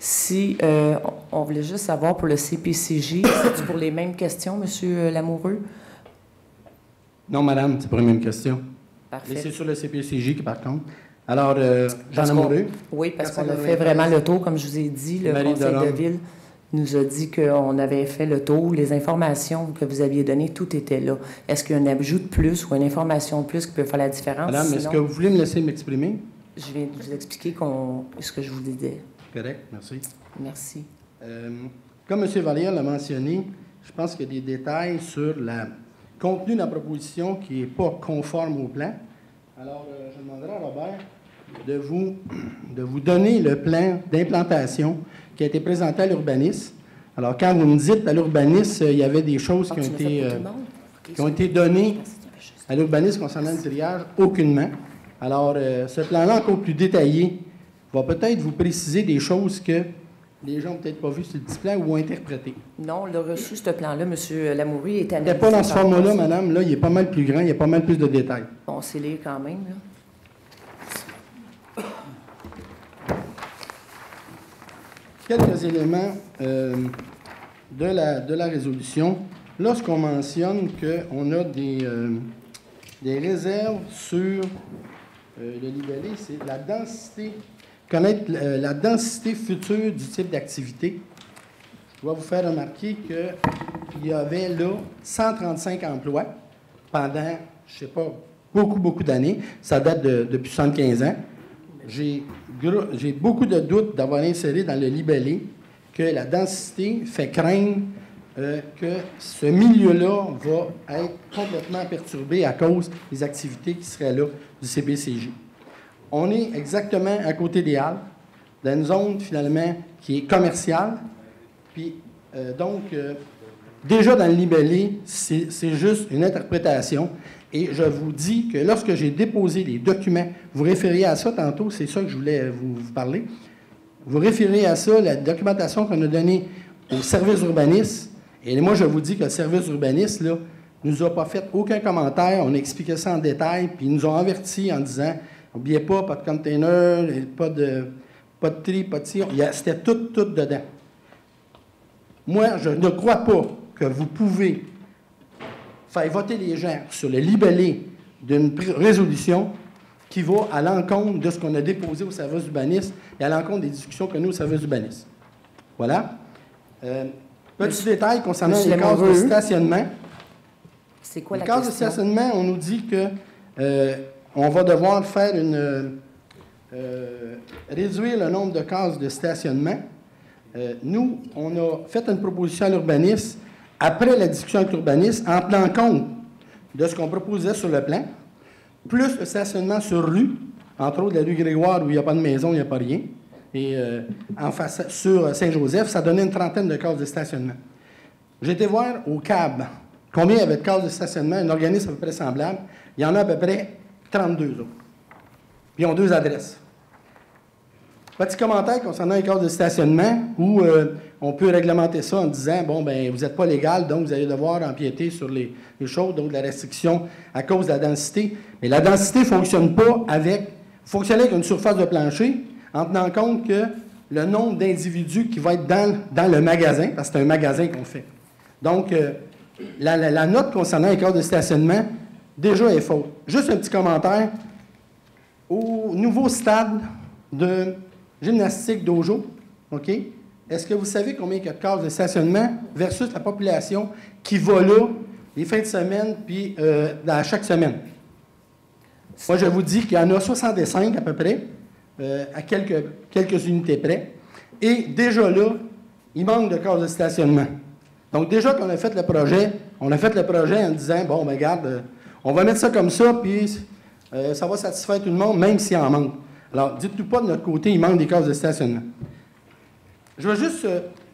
Si on voulait juste savoir pour le CPCJ, c'est pour les mêmes questions, M. Lamoureux? Non, madame, c'est pour les mêmes questions. Parfait. Mais c'est sur le CPCJ, par contre. Alors, Jean Lamoureux. Oui, parce qu'on a fait vraiment le tour, comme je vous ai dit. Le Conseil de ville nous a dit qu'on avait fait le tour. Les informations que vous aviez données, tout était là. Est-ce qu'il y a un ajout de plus ou une information de plus qui peut faire la différence? Madame, est-ce que vous voulez me laisser m'exprimer? Je viens de vous expliquer ce que je vous disais. Correct, merci. Merci. Comme M. Vallière l'a mentionné, je pense qu'il y a des détails sur le contenu de la proposition qui n'est pas conforme au plan. Alors, je demanderai à Robert de vous donner le plan d'implantation qui a été présenté à l'urbanisme. Alors, quand vous me dites à l'urbanisme, il y avait des choses qui ont été données à l'urbanisme concernant le triage, aucunement. Alors, ce plan-là, encore plus détaillé, va peut-être vous préciser des choses que les gens n'ont peut-être pas vues sur le petit plan ou interprétées. Non, on l'a reçu, ce plan-là, M. Lamoureux, est analysé. Il n'est pas dans ce format-là, madame. Là, il est pas mal plus grand, il y a pas mal plus de détails. On sait lire quand même, là. Quelques éléments de la résolution. Lorsqu'on mentionne qu'on a des réserves sur le libellé, c'est la densité, connaître la densité future du type d'activité. Je dois vous faire remarquer qu'il y avait là 135 emplois pendant, je ne sais pas, beaucoup d'années. Ça date depuis 75 ans. J'ai beaucoup de doutes d'avoir inséré dans le libellé que la densité fait craindre que ce milieu-là va être complètement perturbé à cause des activités qui seraient là du CPCJ. On est exactement à côté des Halles, dans une zone finalement qui est commerciale. Puis déjà dans le libellé, c'est juste une interprétation. Et je vous dis que lorsque j'ai déposé les documents, vous référiez à ça tantôt, c'est ça que je voulais vous parler. Vous référez à ça, la documentation qu'on a donnée au service urbaniste. Et moi, je vous dis que le service urbaniste, là, nous a pas fait aucun commentaire. On a expliqué ça en détail, puis ils nous ont avertis en disant, n'oubliez pas de container, pas de tri, pas de tir. C'était tout dedans. Moi, je ne crois pas que vous pouvez faire voter les gens sur le libellé d'une résolution qui va à l'encontre de ce qu'on a déposé au service urbaniste et à l'encontre des discussions que nous au service urbaniste. Voilà. Petit détail concernant les cases de stationnement. C'est quoi la question? Les cases de stationnement, on nous dit que on va devoir faire réduire le nombre de cases de stationnement. Nous, on a fait une proposition à l'urbaniste après la discussion avec l'urbaniste, en tenant compte de ce qu'on proposait sur le plan, plus le stationnement sur rue, entre autres la rue Grégoire où il n'y a pas de maison, il n'y a pas rien, et en face, sur Saint-Joseph, ça donnait une trentaine de cases de stationnement. J'ai été voir au CAB combien il y avait de cases de stationnement, un organisme à peu près semblable. Il y en a à peu près 32 autres. Puis ils ont 2 adresses. Petit commentaire concernant les cases de stationnement où on peut réglementer ça en disant, bon, ben vous n'êtes pas légal, donc vous allez devoir empiéter sur les choses, donc la restriction à cause de la densité. Mais la densité ne fonctionne pas avec une surface de plancher en tenant compte que le nombre d'individus qui va être dans le magasin, parce que c'est un magasin qu'on fait. Donc, la note concernant les cases de stationnement, déjà est fausse. Juste un petit commentaire. Au nouveau stade de gymnastique dojo, OK? Est-ce que vous savez combien il y a de cases de stationnement versus la population qui va là les fins de semaine puis dans chaque semaine? Moi, je vous dis qu'il y en a 65 à peu près, à quelques unités près. Et déjà là, il manque de cases de stationnement. Donc déjà qu'on a fait le projet, on a fait le projet en disant, bon, ben regarde, on va mettre ça comme ça, puis ça va satisfaire tout le monde, même s'il en manque. Alors, dites-nous pas de notre côté, il manque des cases de stationnement. Je vais juste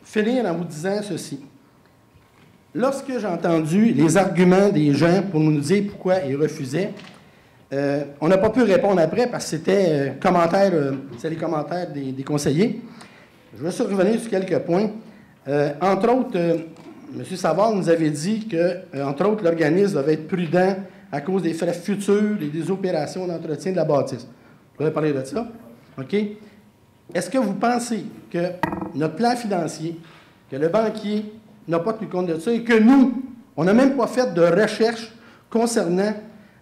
finir en vous disant ceci. Lorsque j'ai entendu les arguments des gens pour nous dire pourquoi ils refusaient, on n'a pas pu répondre après parce que c'était les commentaires des conseillers. Je vais revenir sur quelques points. Entre autres, M. Savard nous avait dit que, entre autres, l'organisme devait être prudent à cause des frais futurs et des opérations d'entretien de la bâtisse. Vous avez parlé de ça? OK? est-ce que vous pensez que notre plan financier, que le banquier n'a pas tenu compte de ça et que nous, on n'a même pas fait de recherche concernant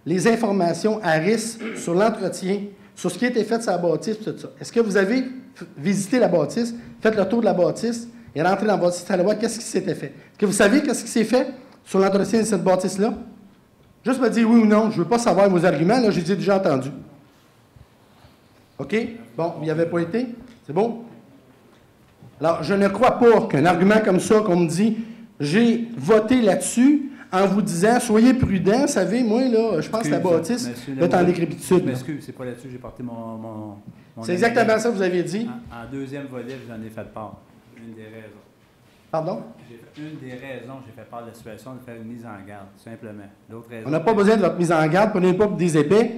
les informations à risque sur l'entretien, sur ce qui a été fait sur la bâtisse, tout ça? Est-ce que vous avez visité la bâtisse, fait le tour de la bâtisse et rentré dans la bâtisse à la voir qu'est-ce qui s'était fait? Est-ce que vous savez qu'est-ce qui s'est fait sur l'entretien de cette bâtisse-là? Juste me dire oui ou non. Je ne veux pas savoir vos arguments, là, j'ai déjà entendu. OK? Bon, vous n'y avez pas été? C'est bon? Alors, je ne crois pas qu'un argument comme ça, qu'on me dit, j'ai voté là-dessus en vous disant, soyez prudents, vous savez, moi, là, je pense que la bâtisse est en décrépitude. Excusez, c'est pas là-dessus que j'ai porté mon c'est exactement ça que vous avez dit. En deuxième volet, j'en ai fait part. Une des raisons. Pardon? Une des raisons que j'ai fait part de la situation, de faire une mise en garde, simplement. L'autre raison. On n'a pas besoin de votre mise en garde, prenez pas pour des épais.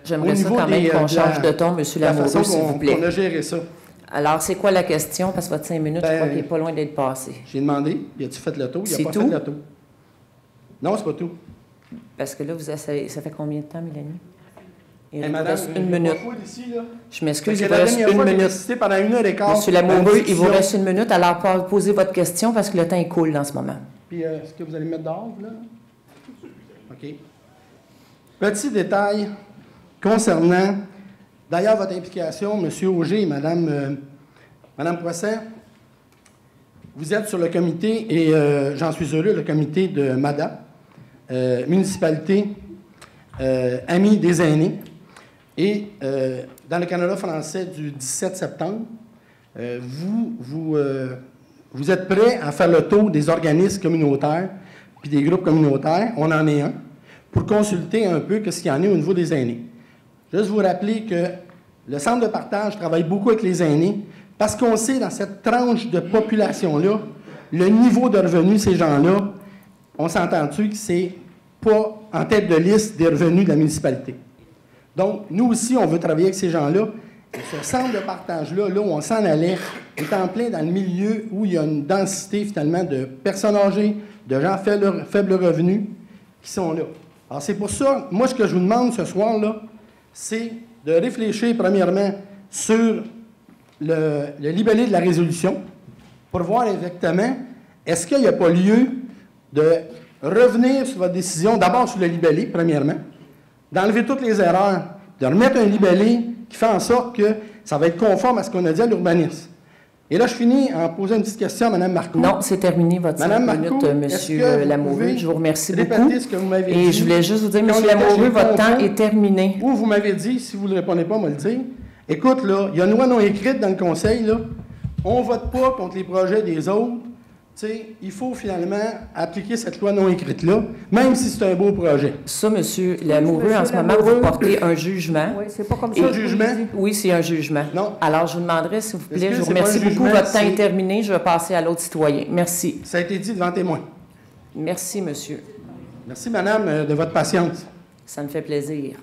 J'aimerais ça quand même qu'on change de ton, M. Lamoureux, s'il vous plaît. On a géré ça. Alors, c'est quoi la question? Parce que votre 5 minutes, je crois qu'il n'est pas loin d'être passé. J'ai demandé, y a-tu fait le tour? Il n'a pas fait le tour. Non, c'est pas tout. Parce que là, ça fait combien de temps, Mélanie? Il vous reste une minute. Ici, là. Je m'excuse, il vous reste une minute. Pendant 1h15. Monsieur Lamoureux, il vous reste une minute. Alors, posez votre question parce que le temps est cool en ce moment. Puis, est-ce que vous allez me mettre dehors, là? OK. Petit détail concernant, d'ailleurs, votre implication, M. Auger et Mme Poisson. Vous êtes sur le comité, et j'en suis heureux, le comité de MADA, municipalité amie des aînés. Et dans le Canada français du 17 septembre, vous êtes prêts à faire le tour des organismes communautaires puis des groupes communautaires, on en est un, pour consulter un peu ce qu'il y en a au niveau des aînés. Juste vous rappeler que le centre de partage travaille beaucoup avec les aînés parce qu'on sait dans cette tranche de population-là, le niveau de revenus de ces gens-là, on s'entend-tu que c'est pas en tête de liste des revenus de la municipalité. Donc, nous aussi, on veut travailler avec ces gens-là. Et ce centre de partage-là, là où on s'en allait, est en plein dans le milieu où il y a une densité, finalement, de personnes âgées, de gens faibles revenus qui sont là. Alors, c'est pour ça, moi, ce que je vous demande ce soir-là, c'est de réfléchir, premièrement, sur le libellé de la résolution pour voir exactement, est-ce qu'il n'y a pas lieu de revenir sur votre décision, d'abord sur le libellé, premièrement, d'enlever toutes les erreurs, de remettre un libellé qui fait en sorte que ça va être conforme à ce qu'on a dit à l'urbanisme. Et là, je finis en posant une petite question à Mme Marcoux. Non, c'est terminé votre 5 minutes, M. Lamoureux. Je vous remercie beaucoup. Ce que vous m'avez dit. Et je voulais juste vous dire, M. Lamoureux, votre temps est terminé. Ou vous m'avez dit, si vous ne répondez pas, moi le dire. Écoute, là, il y a une loi non écrite dans le Conseil, là. On ne vote pas contre les projets des autres. T'sais, il faut finalement appliquer cette loi non écrite-là, même si c'est un beau projet. Ça, M. Lamoureux, en ce moment, vous portez un jugement. Oui, c'est pas comme ça. Un jugement? Oui, c'est un jugement. Non. Alors, je vous demanderai, s'il vous plaît, je vous remercie beaucoup. Votre temps est terminé. Je vais passer à l'autre citoyen. Merci. Ça a été dit devant témoin. Merci, monsieur. Merci, madame, de votre patience. Ça me fait plaisir.